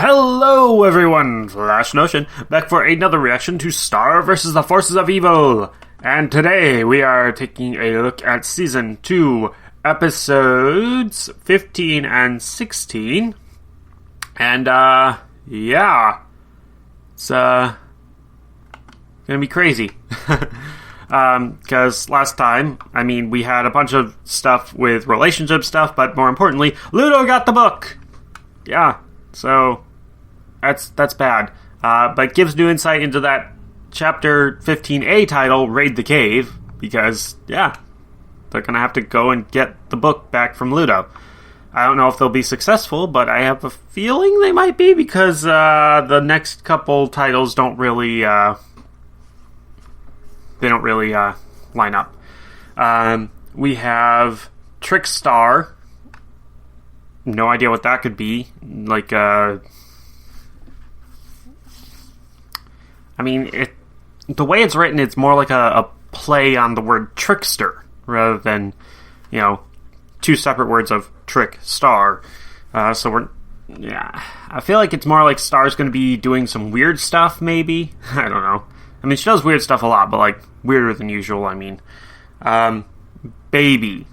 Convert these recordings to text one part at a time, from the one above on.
Hello everyone, Flash Notion, back for another reaction to Star vs. the Forces of Evil. And today we are taking a look at Season 2, Episodes 15 and 16. And, yeah, it's, gonna be crazy. Because last time, we had a bunch of stuff with relationship stuff, but more importantly, Ludo got the book! Yeah. So, that's bad. But gives new insight into that Chapter 15A title, Raid the Cave, because, yeah, they're gonna have to go and get the book back from Ludo. I don't know if they'll be successful, but I have a feeling they might be, because the next couple titles don't really, line up. We have Trickstar. No idea what that could be. Like, the way it's written, it's more like a play on the word trickster, rather than, two separate words of trick star. I feel like it's more like Star's going to be doing some weird stuff, maybe? I don't know. She does weird stuff a lot, but, like, weirder than usual, Baby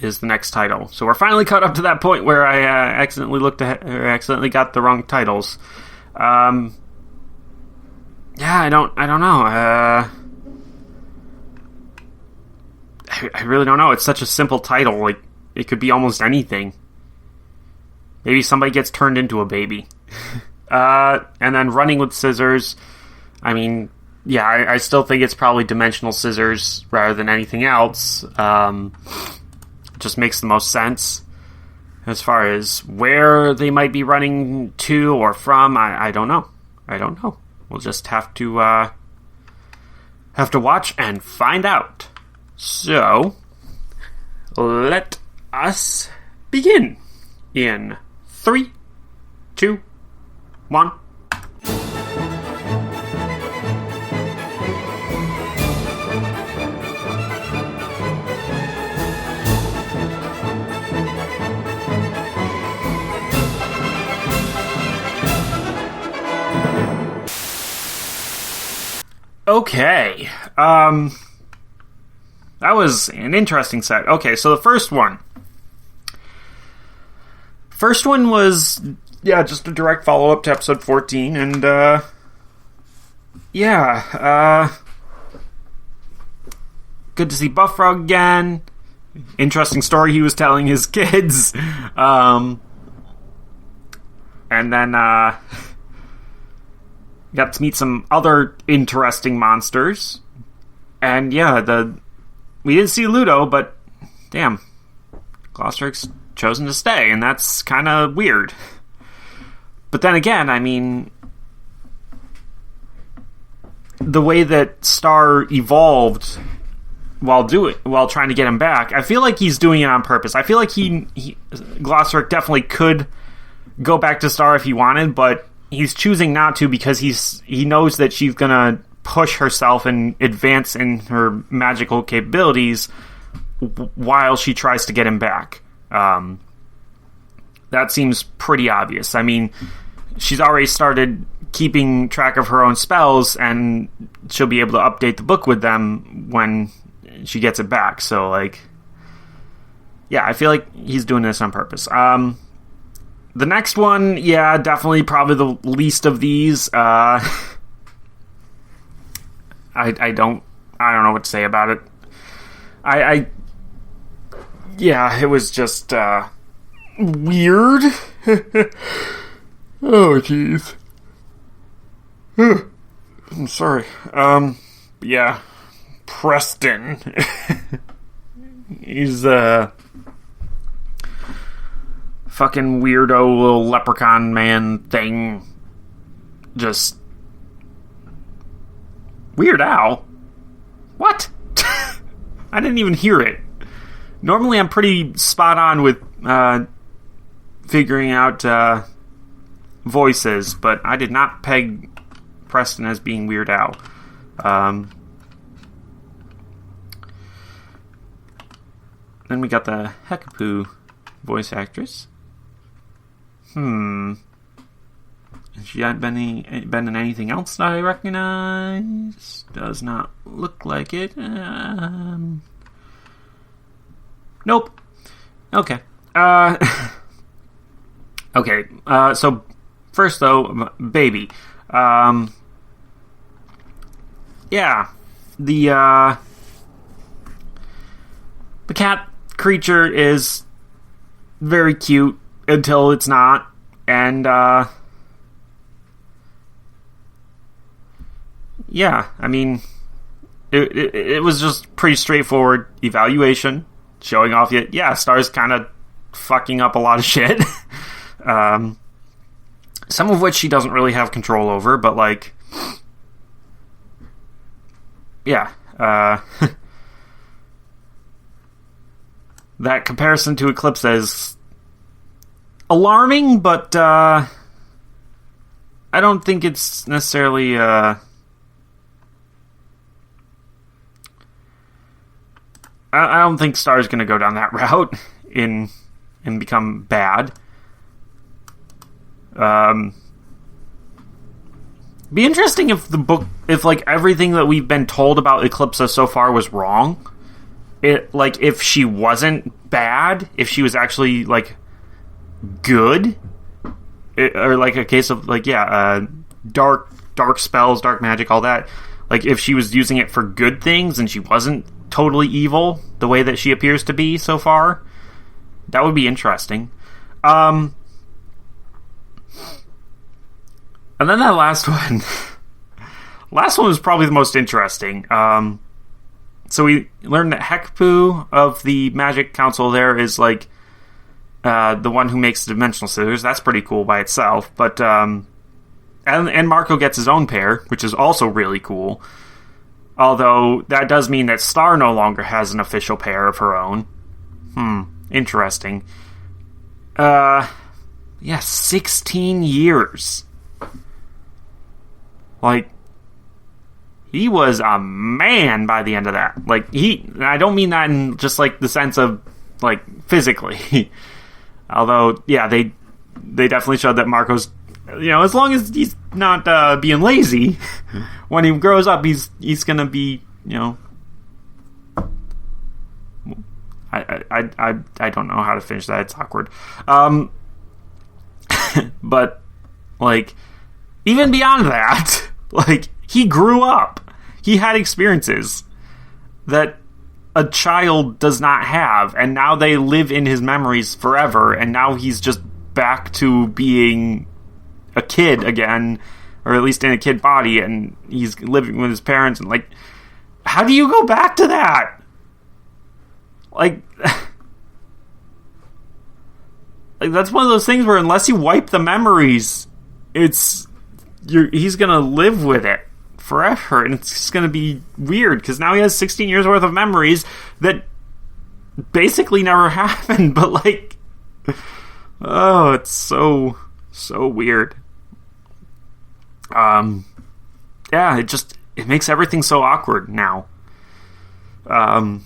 is the next title. So we're finally caught up to that point where I accidentally got the wrong titles. I don't know. I really don't know. It's such a simple title. Like, it could be almost anything. Maybe somebody gets turned into a baby. And then Running with Scissors. I still think it's probably dimensional scissors rather than anything else. Just makes the most sense. As far as where they might be running to or from, I don't know. We'll just have to watch and find out. So, let us begin in 3, 2, 1. Okay, that was an interesting set. Okay, so the first one was, just a direct follow-up to episode 14, and, good to see Buffrog again. Interesting story he was telling his kids, and then, got to meet some other interesting monsters. And we didn't see Ludo, but damn, Glosseric's chosen to stay, and that's kind of weird. But then again, the way that Star evolved while trying to get him back, I feel like he's doing it on purpose. I feel like Glosseric definitely could go back to Star if he wanted, but he's choosing not to because he knows that she's gonna push herself and advance in her magical capabilities while she tries to get him back. That seems pretty obvious. She's already started keeping track of her own spells, and she'll be able to update the book with them when she gets it back. So, I feel like he's doing this on purpose. The next one, definitely probably the least of these. I don't know what to say about it. It was just weird. Oh, jeez. I'm sorry. Preston. He's fucking weirdo little leprechaun man thing. Just Weird Al? What? I didn't even hear it. Normally I'm pretty spot on with figuring out voices, but I did not peg Preston as being Weird Al. Then we got the Hekapoo voice actress. She hadn't been in anything else that I recognize. Does not look like it. Nope. Okay. Okay. So first though, baby. Yeah. The cat creature is very cute until it's not, and yeah, I mean, it was just pretty straightforward evaluation, showing off it. Yeah, Star's kind of fucking up a lot of shit. Some of which she doesn't really have control over, but like, yeah, that comparison to Eclipse is alarming, but I don't think it's necessarily I don't think Star's going to go down that route and become bad. Be interesting if the book, if like everything that we've been told about Eclipsa so far was wrong. Like if she wasn't bad, if she was actually like good, or like a case of like dark spells, dark magic, all that. Like if she was using it for good things and she wasn't totally evil the way that she appears to be so far, that would be interesting. And then that last one was probably the most interesting. So we learned that Hekpu of the Magic Council there is like the one who makes the dimensional scissors. That's pretty cool by itself. But and Marco gets his own pair, which is also really cool. Although that does mean that Star no longer has an official pair of her own. Interesting. 16 years. Like, he was a man by the end of that. Like, I don't mean that in just, like, the sense of, like, physically. Although, yeah, they definitely showed that Marco's, as long as he's not being lazy, when he grows up, he's gonna be, I don't know how to finish that. It's awkward. But, like, even beyond that, like, he grew up. He had experiences that a child does not have, and now they live in his memories forever, and now he's just back to being a kid again, or at least in a kid body, and he's living with his parents, and, like, how do you go back to that? Like, that's one of those things where unless you wipe the memories, he's gonna live with it forever, and it's just gonna be weird, because now he has 16 years worth of memories that basically never happened, but like, oh, it's so weird. Yeah, it makes everything so awkward now. Yeah,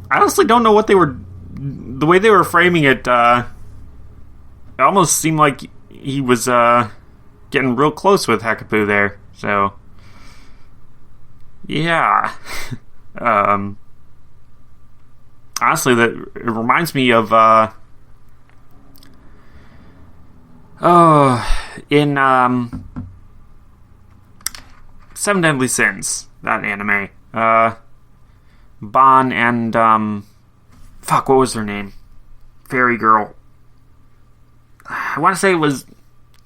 I honestly don't know what the way they were framing it, it almost seemed like he was, getting real close with Hekapoo there, so, yeah. Honestly, it reminds me of, in, Seven Deadly Sins, that anime, Bon and, what was her name? Fairy girl. I want to say it was...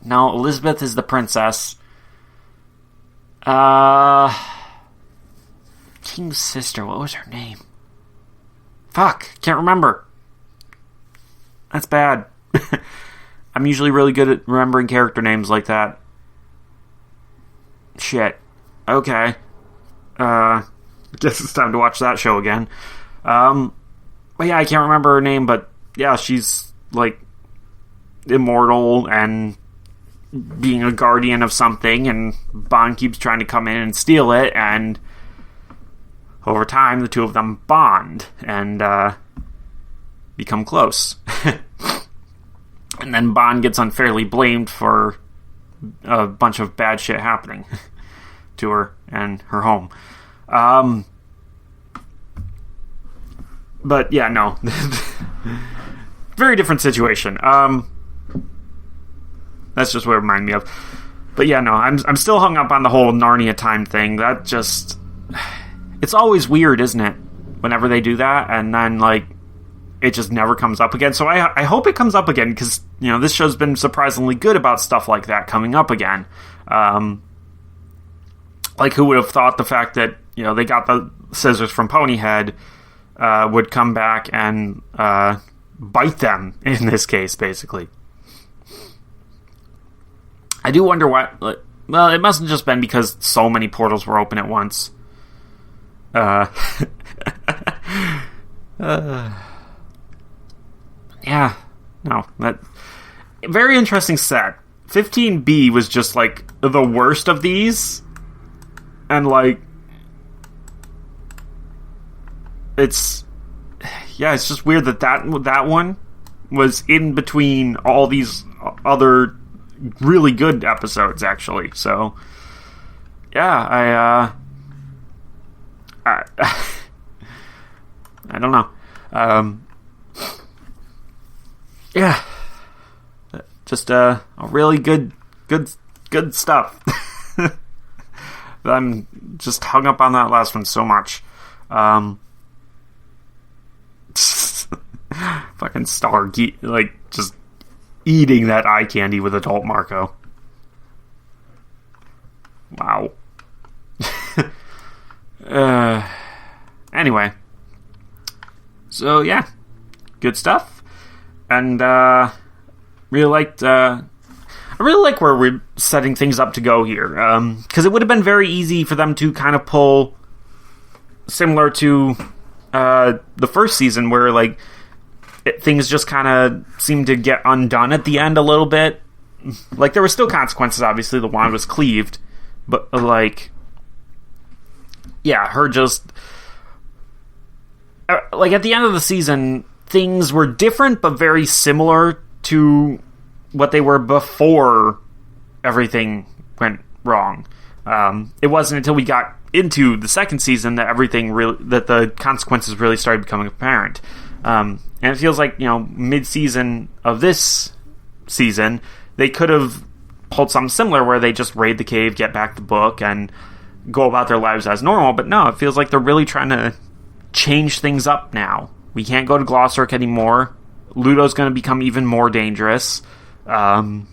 No, Elizabeth is the princess. King's sister, what was her name? Can't remember. That's bad. I'm usually really good at remembering character names like that. Shit. Okay. Guess it's time to watch that show again. But yeah, I can't remember her name, but yeah, she's, like, immortal and being a guardian of something, and Bond keeps trying to come in and steal it, and over time the two of them bond, and become close. And then Bond gets unfairly blamed for a bunch of bad shit happening to her and her home. But yeah, no. Very different situation. That's just what it reminded me of. But yeah, no, I'm still hung up on the whole Narnia time thing. That just... It's always weird, isn't it? Whenever they do that, and then, like, it just never comes up again. So I hope it comes up again, because, you know, this show's been surprisingly good about stuff like that coming up again. Like, who would have thought the fact that, you know, they got the scissors from Ponyhead would come back and bite them, in this case, basically. I do wonder what... Well, it mustn't just been because so many portals were open at once. Yeah, no, that very interesting set. 15B was just like the worst of these, and like it's just weird that one was in between all these other really good episodes, actually. So yeah, I don't know. Yeah, just a really good stuff. I'm just hung up on that last one so much. Fucking Star like just eating that eye candy with adult Marco. Wow. Anyway, so yeah, good stuff. And I really like where we're setting things up to go here, because it would have been very easy for them to kind of pull similar to the first season, where like things just kind of seemed to get undone at the end a little bit. Like, there were still consequences, obviously. The wand was cleaved, but like, yeah, her just like at the end of the season, things were different but very similar to what they were before everything went wrong. It wasn't until we got into the second season that that the consequences really started becoming apparent. And it feels like, you know, mid-season of this season, they could have pulled something similar where they just raid the cave, get back the book, and go about their lives as normal. But no, it feels like they're really trying to change things up now. We can't go to Glossaryck anymore. Ludo's going to become even more dangerous. Star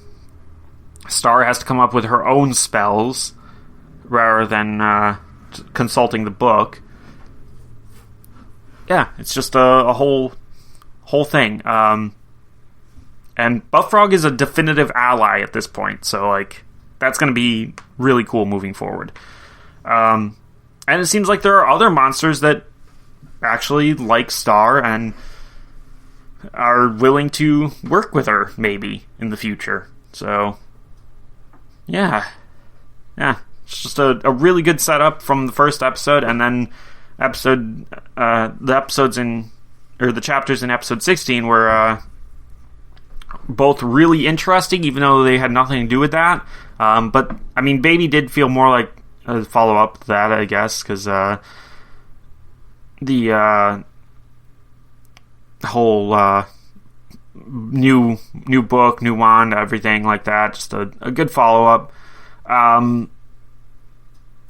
has to come up with her own spells rather than consulting the book. Yeah, it's just a whole thing. And Buffrog is a definitive ally at this point, so like that's going to be really cool moving forward. And it seems like there are other monsters that actually like Star and are willing to work with her, maybe, in the future. So, yeah, it's just a really good setup from the first episode, and then the chapters in episode 16 were both really interesting, even though they had nothing to do with that. But I mean, Baby did feel more like a follow-up to that, I guess, because the whole new book, new wand, everything like that, just a good follow-up. And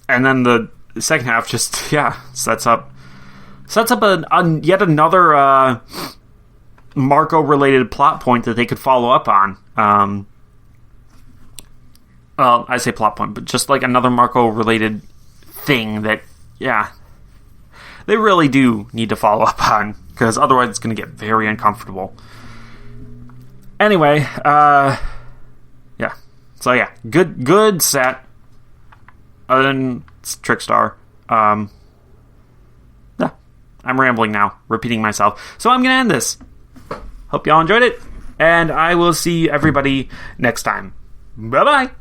then the second half just sets up yet another Marco related plot point that they could follow up on. Well, I say plot point, but just like another Marco related thing that they really do need to follow up on, because otherwise it's going to get very uncomfortable. Anyway, so yeah, good set. Other than Trickstar. I'm rambling now, repeating myself. So I'm going to end this. Hope y'all enjoyed it, and I will see everybody next time. Bye-bye!